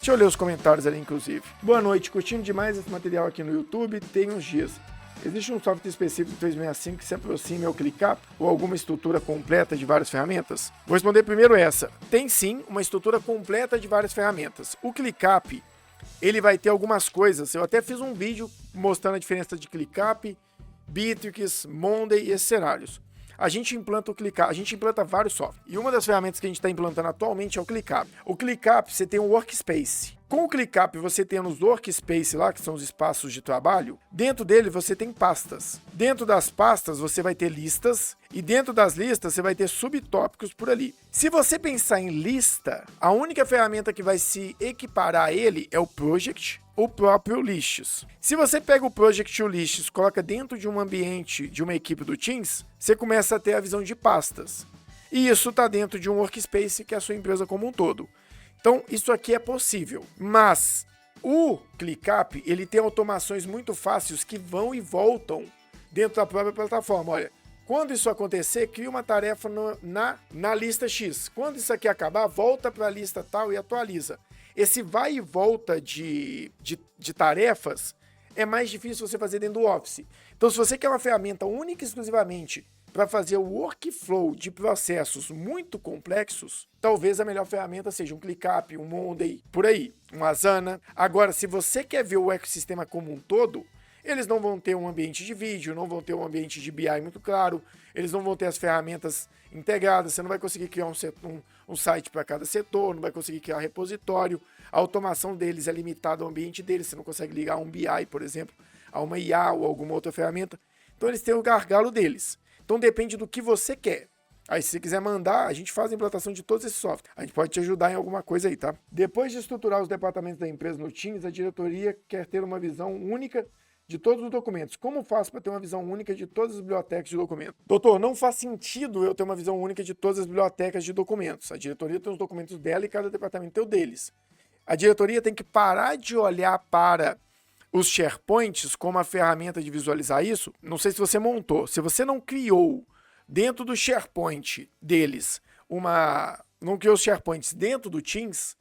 Deixa eu ler os comentários ali, inclusive. Boa noite, curtindo demais esse material aqui no YouTube, tem uns dias. Existe um software específico do 365 que se aproxime ao ClickUp ou alguma estrutura completa de várias ferramentas? Vou responder primeiro essa. Tem sim uma estrutura completa de várias ferramentas. O ClickUp, ele vai ter algumas coisas. Eu até fiz um vídeo mostrando a diferença de ClickUp, Bittrex, Monday e esses cenários. A gente implanta o ClickUp, a gente implanta vários softwares. E uma das ferramentas que a gente está implantando atualmente é o ClickUp. O ClickUp, você tem um workspace. Com o ClickUp, você tem os workspace lá, que são os espaços de trabalho. Dentro dele, você tem pastas. Dentro das pastas, você vai ter listas. E dentro das listas, você vai ter subtópicos por ali. Se você pensar em lista, a única ferramenta que vai se equiparar a ele é o Project, o próprio Lists. Se você pega o Project e o Lists, coloca dentro de um ambiente, de uma equipe do Teams, você começa a ter a visão de pastas. E isso está dentro de um workspace que é a sua empresa como um todo. Então, isso aqui é possível. Mas o ClickUp, ele tem automações muito fáceis que vão e voltam dentro da própria plataforma. Olha, quando isso acontecer, cria uma tarefa na lista X. Quando isso aqui acabar, volta para a lista tal e atualiza. Esse vai e volta de tarefas é mais difícil você fazer dentro do Office. Então, se você quer uma ferramenta única e exclusivamente para fazer o workflow de processos muito complexos, talvez a melhor ferramenta seja um ClickUp, um Monday, por aí, um Asana. Agora, se você quer ver o ecossistema como um todo, eles não vão ter um ambiente de vídeo, não vão ter um ambiente de BI muito claro, eles não vão ter as ferramentas integradas, você não vai conseguir criar um site para cada setor, não vai conseguir criar repositório, a automação deles é limitada ao ambiente deles, você não consegue ligar um BI, por exemplo, a uma IA ou alguma outra ferramenta. Então eles têm o gargalo deles. Então depende do que você quer. Aí se você quiser mandar, a gente faz a implantação de todos esses softwares. A gente pode te ajudar em alguma coisa aí, tá? Depois de estruturar os departamentos da empresa no Teams, a diretoria quer ter uma visão única de todos os documentos. Como faço para ter uma visão única de todas as bibliotecas de documentos? Doutor, não faz sentido eu ter uma visão única de todas as bibliotecas de documentos. A diretoria tem os documentos dela e cada departamento tem o deles. A diretoria tem que parar de olhar para os SharePoints como a ferramenta de visualizar isso. Não sei se você montou. Se você não criou dentro do SharePoint deles não criou os SharePoints dentro do Teams,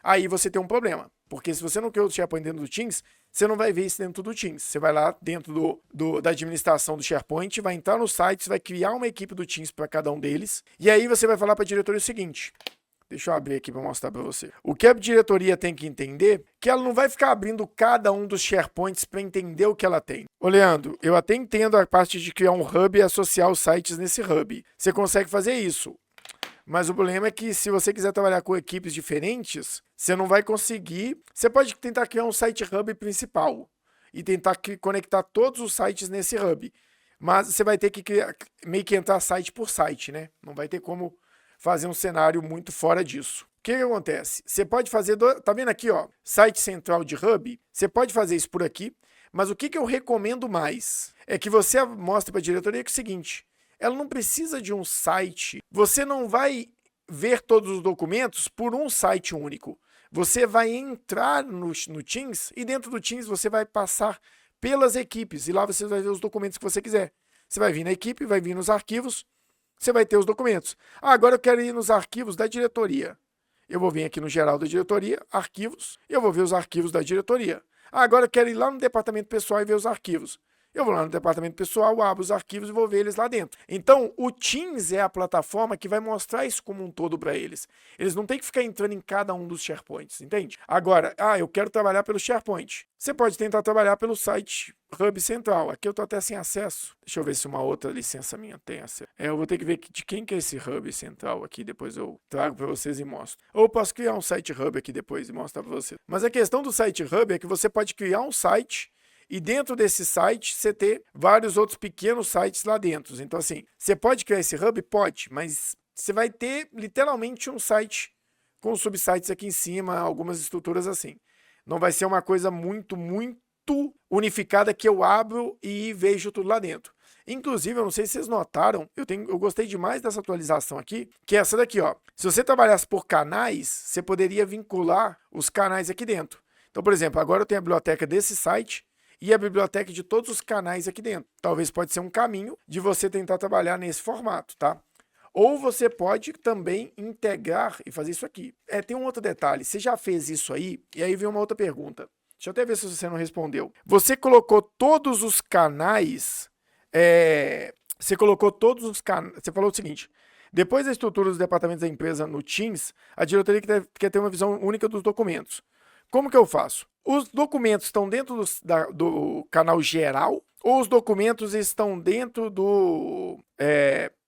aí você tem um problema. Porque se você não criou o SharePoint dentro do Teams, você não vai ver isso dentro do Teams. Você vai lá dentro da administração do SharePoint, vai entrar no site, vai criar uma equipe do Teams para cada um deles, e aí você vai falar para a diretoria o seguinte. Deixa eu abrir aqui para mostrar para você. O que a diretoria tem que entender é que ela não vai ficar abrindo cada um dos SharePoints para entender o que ela tem. Ô, Leandro, eu até entendo a parte de criar um hub e associar os sites nesse hub. Você consegue fazer isso. Mas o problema é que se você quiser trabalhar com equipes diferentes, você não vai conseguir. Você pode tentar criar um site hub principal e tentar conectar todos os sites nesse hub. Mas você vai ter que meio que entrar site por site, né? Não vai ter como fazer um cenário muito fora disso. O que acontece? Você pode fazer, tá vendo aqui, ó, site central de hub? Você pode fazer isso por aqui, mas o que eu recomendo mais é que você mostre para a diretoria que é o seguinte, ela não precisa de um site, você não vai ver todos os documentos por um site único. Você vai entrar no Teams e dentro do Teams você vai passar pelas equipes e lá você vai ver os documentos que você quiser. Você vai vir na equipe, vai vir nos arquivos, você vai ter os documentos. Agora eu quero ir nos arquivos da diretoria. Eu vou vir aqui no geral da diretoria, arquivos, e eu vou ver os arquivos da diretoria. Agora eu quero ir lá no departamento pessoal e ver os arquivos. Eu vou lá no departamento pessoal, abro os arquivos e vou ver eles lá dentro. Então, o Teams é a plataforma que vai mostrar isso como um todo para eles. Eles não têm que ficar entrando em cada um dos SharePoints, entende? Agora, eu quero trabalhar pelo SharePoint. Você pode tentar trabalhar pelo site Hub Central. Aqui eu estou até sem acesso. Deixa eu ver se uma outra licença minha tem acesso. Eu vou ter que ver de quem que é esse Hub Central aqui, depois eu trago para vocês e mostro. Ou eu posso criar um site Hub aqui depois e mostrar para vocês. Mas a questão do site Hub é que você pode criar um site e dentro desse site, você ter vários outros pequenos sites lá dentro. Então, assim, você pode criar esse hub? Pode, mas você vai ter literalmente um site com subsites aqui em cima, algumas estruturas assim. Não vai ser uma coisa muito unificada que eu abro e vejo tudo lá dentro. Inclusive, eu não sei se vocês notaram, eu gostei demais dessa atualização aqui, que é essa daqui, ó. Se você trabalhasse por canais, você poderia vincular os canais aqui dentro. Então, por exemplo, agora eu tenho a biblioteca desse site, e a biblioteca de todos os canais aqui dentro. Talvez pode ser um caminho de você tentar trabalhar nesse formato, tá? Ou você pode também integrar e fazer isso aqui. Tem um outro detalhe, você já fez isso aí? E aí vem uma outra pergunta. Deixa eu até ver se você não respondeu. Você colocou todos os canais... Você colocou todos os canais... Você falou o seguinte... Depois da estrutura dos departamentos da empresa no Teams, a diretoria quer ter uma visão única dos documentos. Como que eu faço? Os documentos estão dentro do canal geral ou os documentos estão dentro do...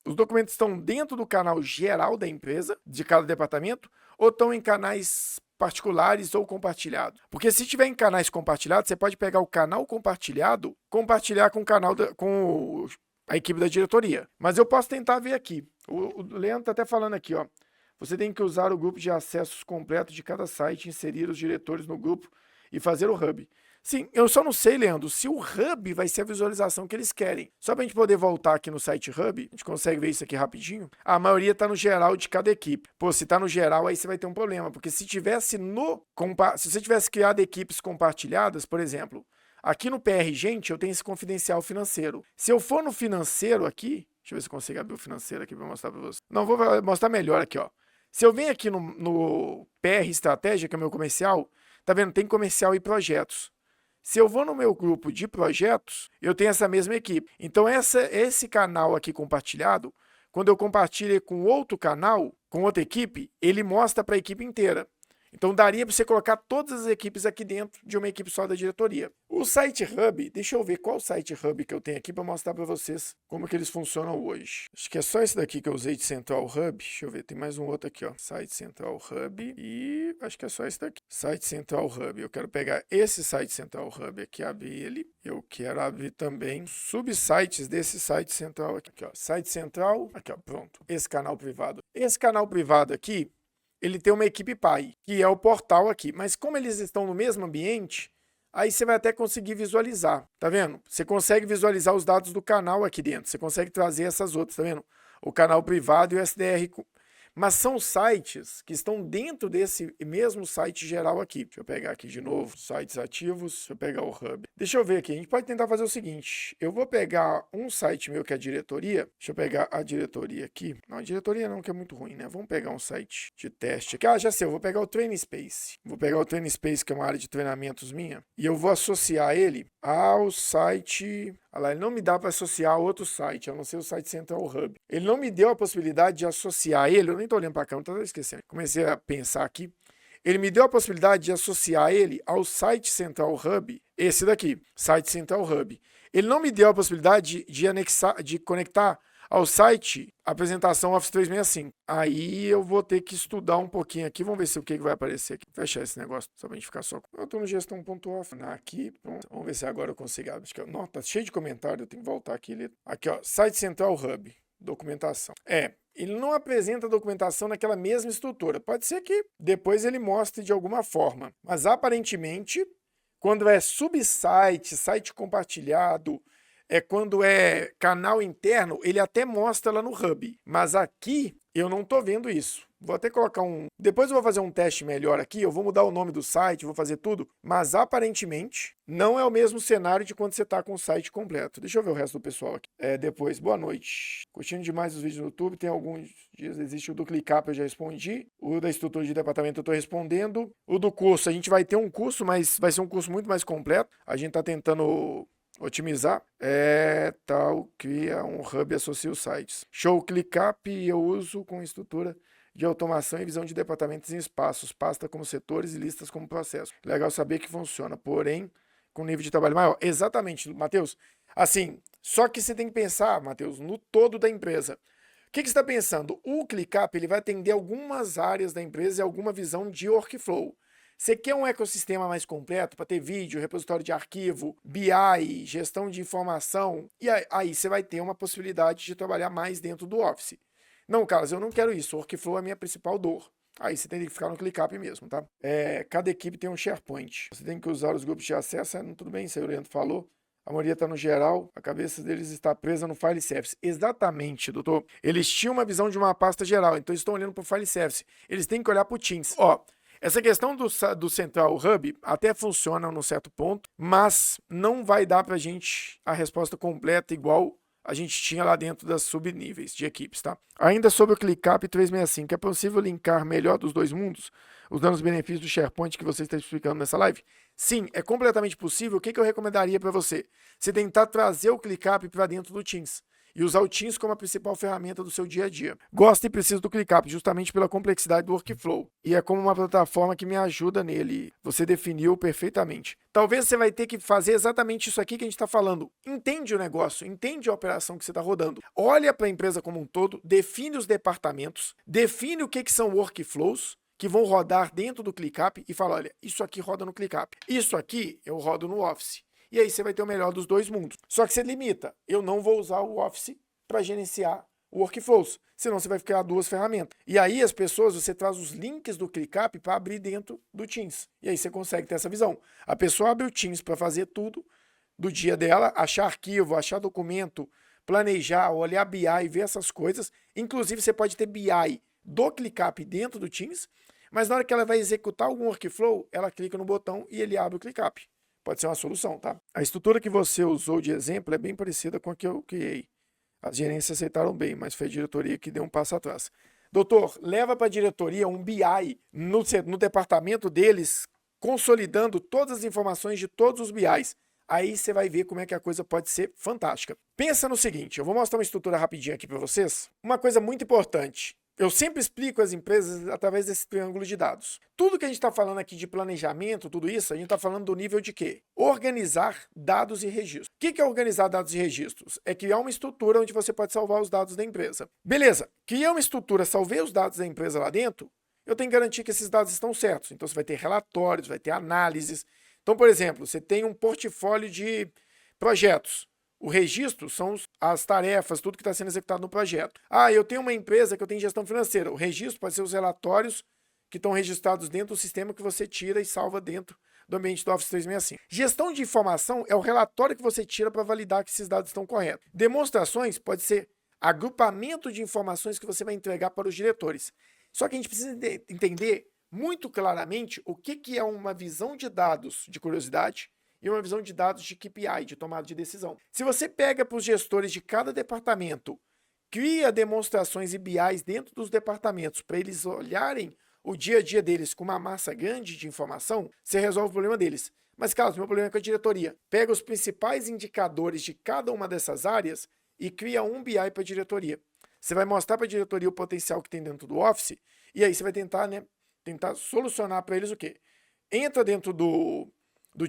os documentos estão dentro do canal geral da empresa, de cada departamento, ou estão em canais particulares ou compartilhados? Porque se tiver em canais compartilhados, você pode pegar o canal compartilhado, compartilhar com o canal com a equipe da diretoria. Mas eu posso tentar ver aqui. O Leandro está até falando aqui, ó. Você tem que usar o grupo de acessos completo de cada site, inserir os diretores no grupo e fazer o hub. Sim, eu só não sei, Leandro, se o hub vai ser a visualização que eles querem. Só para a gente poder voltar aqui no site hub, a gente consegue ver isso aqui rapidinho. A maioria está no geral de cada equipe. Pô, se está no geral, aí você vai ter um problema, porque se tivesse se você tivesse criado equipes compartilhadas, por exemplo, aqui no PR Gente, eu tenho esse confidencial financeiro. Se eu for no financeiro aqui, deixa eu ver se eu consigo abrir o financeiro aqui para mostrar para você. Não, vou mostrar melhor aqui, ó. Se eu venho aqui no PR Estratégia, que é o meu comercial, tá vendo? Tem comercial e projetos. Se eu vou no meu grupo de projetos, eu tenho essa mesma equipe. Então, esse canal aqui compartilhado, quando eu compartilho com outro canal, com outra equipe, ele mostra para a equipe inteira. Então, daria para você colocar todas as equipes aqui dentro de uma equipe só da diretoria. O Site Hub, deixa eu ver qual Site Hub que eu tenho aqui para mostrar para vocês como que eles funcionam hoje. Acho que é só esse daqui que eu usei de Central Hub. Deixa eu ver, tem mais um outro aqui, ó. Site Central Hub e acho que é só esse daqui. Site Central Hub. Eu quero pegar esse Site Central Hub aqui, abrir ele. Eu quero abrir também subsites desse Site Central aqui, ó. Site Central, aqui, ó, pronto. Esse canal privado. Esse canal privado aqui, ele tem uma equipe pai, que é o portal aqui. Mas como eles estão no mesmo ambiente, aí você vai até conseguir visualizar. Tá vendo? Você consegue visualizar os dados do canal aqui dentro. Você consegue trazer essas outras, tá vendo? O canal privado e o SDR. Mas são sites que estão dentro desse mesmo site geral aqui. Deixa eu pegar aqui de novo, sites ativos, deixa eu pegar o hub. Deixa eu ver aqui, a gente pode tentar fazer o seguinte, eu vou pegar um site meu que é a diretoria, deixa eu pegar a diretoria aqui. Não, a diretoria não, que é muito ruim, né? Vamos pegar um site de teste aqui. Ah, já sei, eu vou pegar o Training Space. Vou pegar o Training Space, que é uma área de treinamentos minha, e eu vou associar ele ao site... Olha lá, ele não me dá para associar a outro site, a não ser o site Central Hub. Ele não me deu a possibilidade de associar ele, eu nem estou olhando para cá, não estou esquecendo. Comecei a pensar aqui. Ele me deu a possibilidade de associar ele ao site Central Hub, esse daqui, site Central Hub. Ele não me deu a possibilidade de anexar, de conectar ao site apresentação Office 365. Aí eu vou ter que estudar um pouquinho aqui. Vamos ver se o que vai aparecer aqui. Fechar esse negócio, só pra gente ficar só. Eu tô no gestão.off. Aqui, pronto. Vamos ver se agora eu consigo. Acho que não, tá cheio de comentário. Eu tenho que voltar aqui. Aqui, ó. Site Central Hub. Documentação. Ele não apresenta documentação naquela mesma estrutura. Pode ser que depois ele mostre de alguma forma. Mas aparentemente, quando é subsite, site compartilhado, quando é canal interno, ele até mostra lá no Hub. Mas aqui eu não estou vendo isso. Vou até colocar Depois eu vou fazer um teste melhor aqui, eu vou mudar o nome do site, vou fazer tudo. Mas aparentemente não é o mesmo cenário de quando você está com o site completo. Deixa eu ver o resto do pessoal aqui. Depois, boa noite. Curtindo demais os vídeos no YouTube, tem alguns dias, existe o do ClickUp, eu já respondi. O da estrutura de departamento eu estou respondendo. O do curso, a gente vai ter um curso, mas vai ser um curso muito mais completo. A gente está tentando... otimizar, tal, cria um hub e associa os sites. Show, ClickUp eu uso com estrutura de automação e visão de departamentos em espaços, pasta como setores e listas como processo. Legal saber que funciona, porém, com nível de trabalho maior. Exatamente, Matheus. Assim, só que você tem que pensar, Matheus, no todo da empresa. O que você está pensando? O ClickUp ele vai atender algumas áreas da empresa e alguma visão de workflow. Você quer um ecossistema mais completo para ter vídeo, repositório de arquivo, BI, gestão de informação, e aí você vai ter uma possibilidade de trabalhar mais dentro do Office. Não, Carlos, eu não quero isso, o workflow é a minha principal dor. Aí você tem que ficar no ClickUp mesmo, tá? Cada equipe tem um SharePoint. Você tem que usar os grupos de acesso, tudo bem, isso aí o Leandro falou. A maioria está no geral, a cabeça deles está presa no File Service. Exatamente, doutor. Eles tinham uma visão de uma pasta geral, então eles estão olhando para o File Service. Eles têm que olhar para o Teams. Essa questão do Central Hub até funciona num certo ponto, mas não vai dar para a gente a resposta completa igual a gente tinha lá dentro das subníveis de equipes, tá? Ainda sobre o ClickUp 365, é possível linkar melhor dos dois mundos, usando os benefícios do SharePoint que você está explicando nessa live? Sim, é completamente possível. O que eu recomendaria para você? Você tentar trazer o ClickUp para dentro do Teams e usar o Teams como a principal ferramenta do seu dia a dia. Gosto e preciso do ClickUp justamente pela complexidade do workflow. E é como uma plataforma que me ajuda nele. Você definiu perfeitamente. Talvez você vai ter que fazer exatamente isso aqui que a gente está falando. Entende o negócio, entende a operação que você está rodando. Olha para a empresa como um todo, define os departamentos, define o que são workflows, que vão rodar dentro do ClickUp e fala, olha, isso aqui roda no ClickUp. Isso aqui eu rodo no Office. E aí você vai ter o melhor dos dois mundos. Só que você limita. Eu não vou usar o Office para gerenciar o workflows, senão você vai criar duas ferramentas. E aí as pessoas, você traz os links do ClickUp para abrir dentro do Teams. E aí você consegue ter essa visão. A pessoa abre o Teams para fazer tudo do dia dela, achar arquivo, achar documento, planejar, olhar BI e ver essas coisas. Inclusive você pode ter BI do ClickUp dentro do Teams, mas na hora que ela vai executar algum workflow, ela clica no botão e ele abre o ClickUp. Pode ser uma solução, tá? A estrutura que você usou de exemplo é bem parecida com a que eu criei. As gerências aceitaram bem, mas foi a diretoria que deu um passo atrás. Doutor, leva para a diretoria um BI no departamento deles, consolidando todas as informações de todos os BIs. Aí você vai ver como é que a coisa pode ser fantástica. Pensa no seguinte, eu vou mostrar uma estrutura rapidinho aqui para vocês. Uma coisa muito importante. Eu sempre explico às empresas através desse triângulo de dados. Tudo que a gente está falando aqui de planejamento, tudo isso, a gente está falando do nível de quê? Organizar dados e registros. O que é organizar dados e registros? É criar uma estrutura onde você pode salvar os dados da empresa. Beleza, criei uma estrutura, salvei os dados da empresa lá dentro, eu tenho que garantir que esses dados estão certos. Então você vai ter relatórios, vai ter análises. Então, por exemplo, você tem um portfólio de projetos. O registro são as tarefas, tudo que está sendo executado no projeto. Ah, eu tenho uma empresa que eu tenho gestão financeira. O registro pode ser os relatórios que estão registrados dentro do sistema que você tira e salva dentro do ambiente do Office 365. Gestão de informação é o relatório que você tira para validar que esses dados estão corretos. Demonstrações pode ser agrupamento de informações que você vai entregar para os diretores. Só que a gente precisa entender muito claramente o que é uma visão de dados de curiosidade e uma visão de dados de KPI, de tomada de decisão. Se você pega para os gestores de cada departamento, cria demonstrações e BIs dentro dos departamentos para eles olharem o dia a dia deles com uma massa grande de informação, você resolve o problema deles. Mas, Carlos, meu problema é com a diretoria. Pega os principais indicadores de cada uma dessas áreas e cria um BI para a diretoria. Você vai mostrar para a diretoria o potencial que tem dentro do Office e aí você vai tentar solucionar para eles o quê? Entra dentro do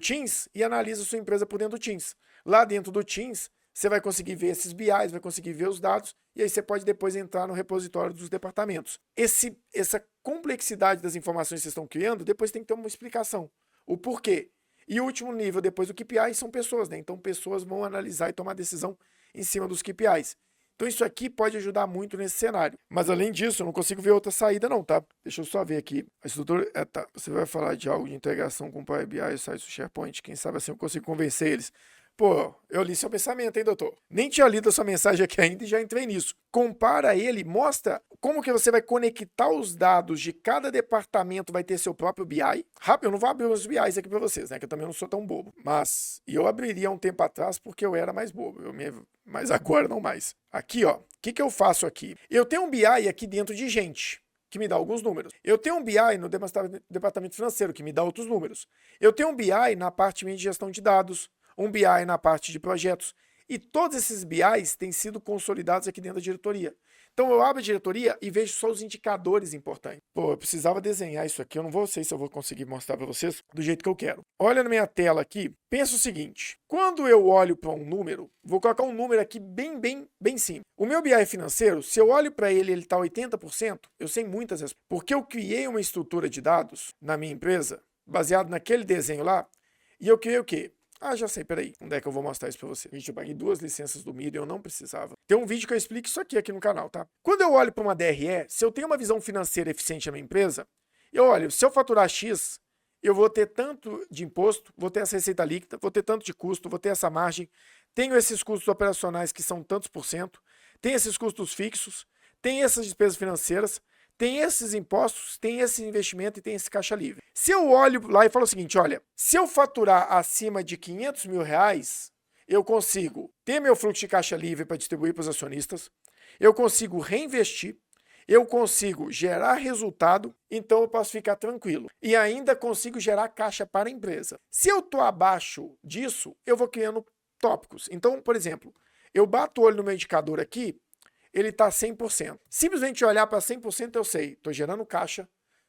Teams e analisa a sua empresa por dentro do Teams. Lá dentro do Teams, você vai conseguir ver esses BIs, vai conseguir ver os dados, e aí você pode depois entrar no repositório dos departamentos. Essa complexidade das informações que vocês estão criando, depois tem que ter uma explicação. O porquê. E o último nível, depois do KPI, são pessoas, né? Então, pessoas vão analisar e tomar decisão em cima dos KPIs. Então, isso aqui pode ajudar muito nesse cenário. Mas, além disso, eu não consigo ver outra saída, não, tá? Deixa eu só ver aqui. A estrutura... tá. Você vai falar de algo de integração com o Power BI e o site do SharePoint. Quem sabe assim eu consigo convencer eles. Pô, eu li seu pensamento, hein, doutor? Nem tinha lido a sua mensagem aqui ainda e já entrei nisso. Compara ele, mostra como que você vai conectar os dados de cada departamento, vai ter seu próprio BI. Rápido, eu não vou abrir os BIs aqui para vocês, né? Que eu também não sou tão bobo. Mas eu abriria um tempo atrás porque eu era mais bobo. Mas agora não mais. Aqui, ó. O que eu faço aqui? Eu tenho um BI aqui dentro de gente, que me dá alguns números. Eu tenho um BI no departamento financeiro, que me dá outros números. Eu tenho um BI na parte de gestão de dados, um BI na parte de projetos. E todos esses BIs têm sido consolidados aqui dentro da diretoria. Então eu abro a diretoria e vejo só os indicadores importantes. Pô, eu precisava desenhar isso aqui, eu não sei se eu vou conseguir mostrar para vocês do jeito que eu quero. Olha na minha tela aqui, pensa o seguinte, quando eu olho para um número, vou colocar um número aqui bem simples. O meu BI financeiro, se eu olho para ele está 80%, eu sei muitas respostas. Porque eu criei uma estrutura de dados na minha empresa, baseado naquele desenho lá, e eu criei o quê? Ah, já sei, peraí. Onde é que eu vou mostrar isso pra você? Gente, eu paguei 2 licenças do Media, eu não precisava. Tem um vídeo que eu explico isso aqui no canal, tá? Quando eu olho para uma DRE, se eu tenho uma visão financeira eficiente na minha empresa, eu olho, se eu faturar X, eu vou ter tanto de imposto, vou ter essa receita líquida, vou ter tanto de custo, vou ter essa margem, tenho esses custos operacionais que são tantos por cento, tenho esses custos fixos, tenho essas despesas financeiras, tem esses impostos, tem esse investimento e tem esse caixa livre. Se eu olho lá e falo o seguinte, olha, se eu faturar acima de 500 mil reais, eu consigo ter meu fluxo de caixa livre para distribuir para os acionistas, eu consigo reinvestir, eu consigo gerar resultado, então eu posso ficar tranquilo. E ainda consigo gerar caixa para a empresa. Se eu estou abaixo disso, eu vou criando tópicos. Então, por exemplo, eu bato o olho no meu indicador aqui, ele está 100%. Simplesmente olhar para 100% eu sei, estou gerando caixa,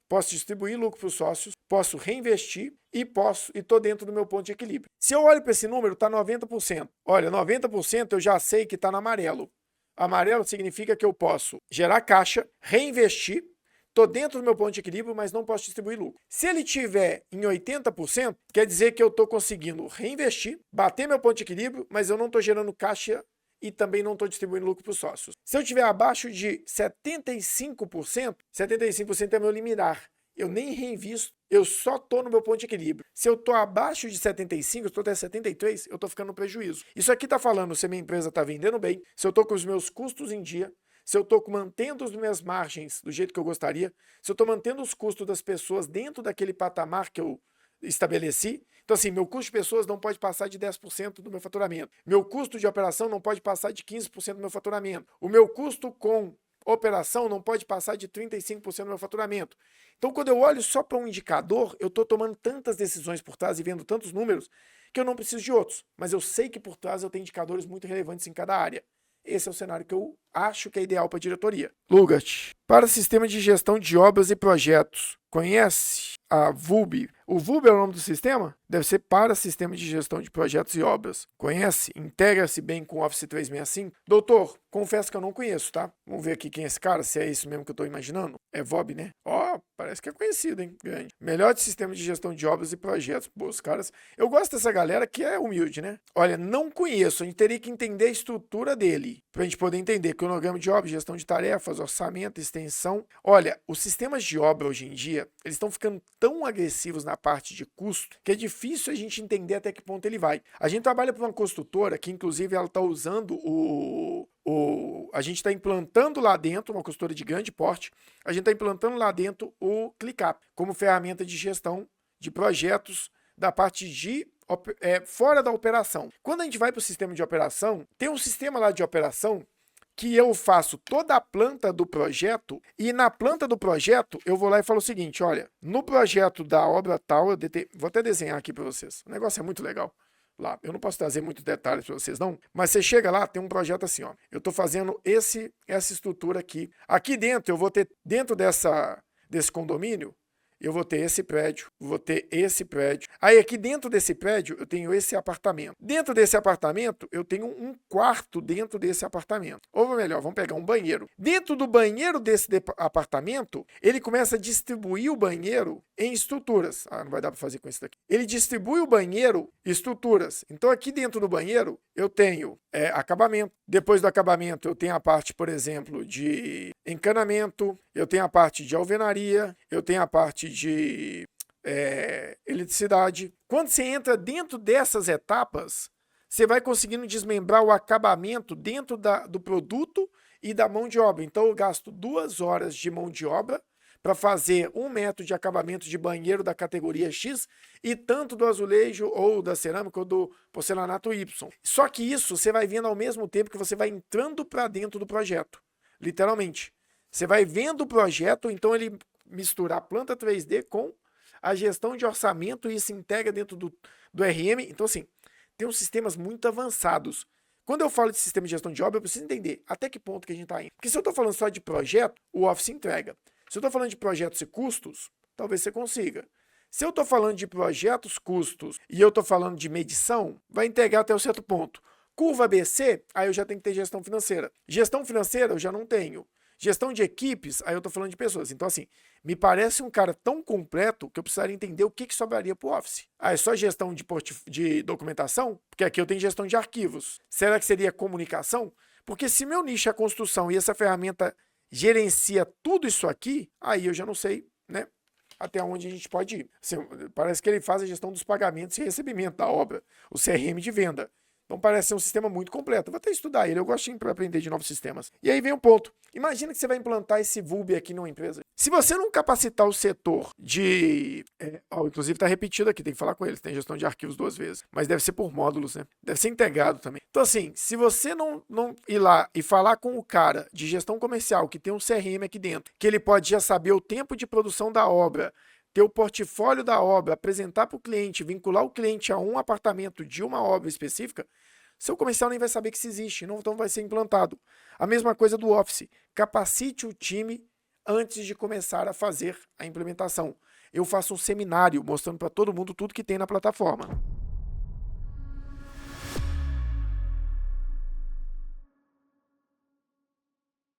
posso distribuir lucro para os sócios, posso reinvestir e estou dentro do meu ponto de equilíbrio. Se eu olho para esse número, está 90%. Olha, 90% eu já sei que está no amarelo. Amarelo significa que eu posso gerar caixa, reinvestir, estou dentro do meu ponto de equilíbrio, mas não posso distribuir lucro. Se ele estiver em 80%, quer dizer que eu estou conseguindo reinvestir, bater meu ponto de equilíbrio, mas eu não estou gerando caixa e também não estou distribuindo lucro para os sócios. Se eu estiver abaixo de 75%, 75% é meu limiar. Eu nem reinvisto, eu só estou no meu ponto de equilíbrio. Se eu estou abaixo de 75, eu estou até 73, eu estou ficando no prejuízo. Isso aqui está falando se a minha empresa está vendendo bem, se eu estou com os meus custos em dia, se eu estou mantendo as minhas margens do jeito que eu gostaria, se eu estou mantendo os custos das pessoas dentro daquele patamar que eu estabeleci. Então, assim, meu custo de pessoas não pode passar de 10% do meu faturamento. Meu custo de operação não pode passar de 15% do meu faturamento. O meu custo com operação não pode passar de 35% do meu faturamento. Então, quando eu olho só para um indicador, eu estou tomando tantas decisões por trás e vendo tantos números que eu não preciso de outros. Mas eu sei que por trás eu tenho indicadores muito relevantes em cada área. Esse é o cenário que eu acho que é ideal para a diretoria. Lugart, para sistema de gestão de obras e projetos, conhece a VUB? O VUB é o nome do sistema? Deve ser para sistema de gestão de projetos e obras. Conhece? Integra-se bem com o Office 365? Doutor, confesso que eu não conheço, tá? Vamos ver aqui quem é esse cara, se é isso mesmo que eu estou imaginando. É VOB, né? Ó, parece que é conhecido, hein? Grande. Melhor de sistema de gestão de obras e projetos. Pô, os caras... Eu gosto dessa galera que é humilde, né? Olha, não conheço. A gente teria que entender a estrutura dele para a gente poder entender cronograma de obra, gestão de tarefas, orçamento, extensão. Olha, os sistemas de obra hoje em dia, eles estão ficando tão agressivos na parte de custo que é difícil a gente entender até que ponto ele vai. A gente trabalha para uma construtora que, inclusive, ela está usando a gente está implantando lá dentro, uma consultora de grande porte, a gente está implantando lá dentro o ClickUp como ferramenta de gestão de projetos da parte de fora da operação. Quando a gente vai para o sistema de operação, tem um sistema lá de operação que eu faço toda a planta do projeto e na planta do projeto eu vou lá e falo o seguinte, olha, no projeto da obra tal, vou até desenhar aqui para vocês, o negócio é muito legal. Lá. Eu não posso trazer muitos detalhes para vocês, não. Mas você chega lá, tem um projeto assim, ó. Eu estou fazendo essa estrutura aqui. Aqui dentro, eu vou ter, dentro desse condomínio, eu vou ter esse prédio, vou ter esse prédio. Aí aqui dentro desse prédio, eu tenho esse apartamento. Dentro desse apartamento, eu tenho um quarto dentro desse apartamento. Ou melhor, vamos pegar um banheiro. Dentro do banheiro desse apartamento, ele começa a distribuir o banheiro em estruturas. Ah, não vai dar para fazer com isso daqui. Ele distribui o banheiro em estruturas. Então aqui dentro do banheiro, eu tenho acabamento. Depois do acabamento, eu tenho a parte, por exemplo, de encanamento. Eu tenho a parte de alvenaria. Eu tenho a parte de eletricidade. Quando você entra dentro dessas etapas, você vai conseguindo desmembrar o acabamento dentro do produto e da mão de obra. Então, eu gasto 2 horas de mão de obra para fazer 1 metro de acabamento de banheiro da categoria X e tanto do azulejo ou da cerâmica ou do porcelanato Y. Só que isso você vai vendo ao mesmo tempo que você vai entrando para dentro do projeto. Literalmente. Você vai vendo o projeto, então ele mistura a planta 3D com a gestão de orçamento e se integra dentro do RM. Então, assim, tem uns sistemas muito avançados. Quando eu falo de sistema de gestão de obra, eu preciso entender até que ponto que a gente está indo. Porque se eu estou falando só de projeto, o Office entrega. Se eu estou falando de projetos e custos, talvez você consiga. Se eu estou falando de projetos, custos, e eu estou falando de medição, vai integrar até um certo ponto. Curva ABC, aí eu já tenho que ter gestão financeira. Gestão financeira eu já não tenho. Gestão de equipes, aí eu estou falando de pessoas. Então, assim, me parece um cara tão completo que eu precisaria entender o que sobraria para o Office. Ah, é só gestão de documentação? Porque aqui eu tenho gestão de arquivos. Será que seria comunicação? Porque se meu nicho é construção e essa ferramenta gerencia tudo isso aqui, aí eu já não sei, né, até onde a gente pode ir. Assim, parece que ele faz a gestão dos pagamentos e recebimento da obra, o CRM de venda. Então parece ser um sistema muito completo. Eu vou até estudar ele, eu gosto de aprender de novos sistemas. E aí vem um ponto. Imagina que você vai implantar esse VUB aqui numa empresa. Se você não capacitar o setor de... inclusive está repetido aqui, tem que falar com eles, tem gestão de arquivos 2 vezes. Mas deve ser por módulos, né? Deve ser integrado também. Então assim, se você não ir lá e falar com o cara de gestão comercial, que tem um CRM aqui dentro, que ele pode já saber o tempo de produção da obra, ter o portfólio da obra, apresentar para o cliente, vincular o cliente a um apartamento de uma obra específica, seu comercial nem vai saber que isso existe, então vai ser implantado. A mesma coisa do Office. Capacite o time antes de começar a fazer a implementação. Eu faço um seminário mostrando para todo mundo tudo que tem na plataforma.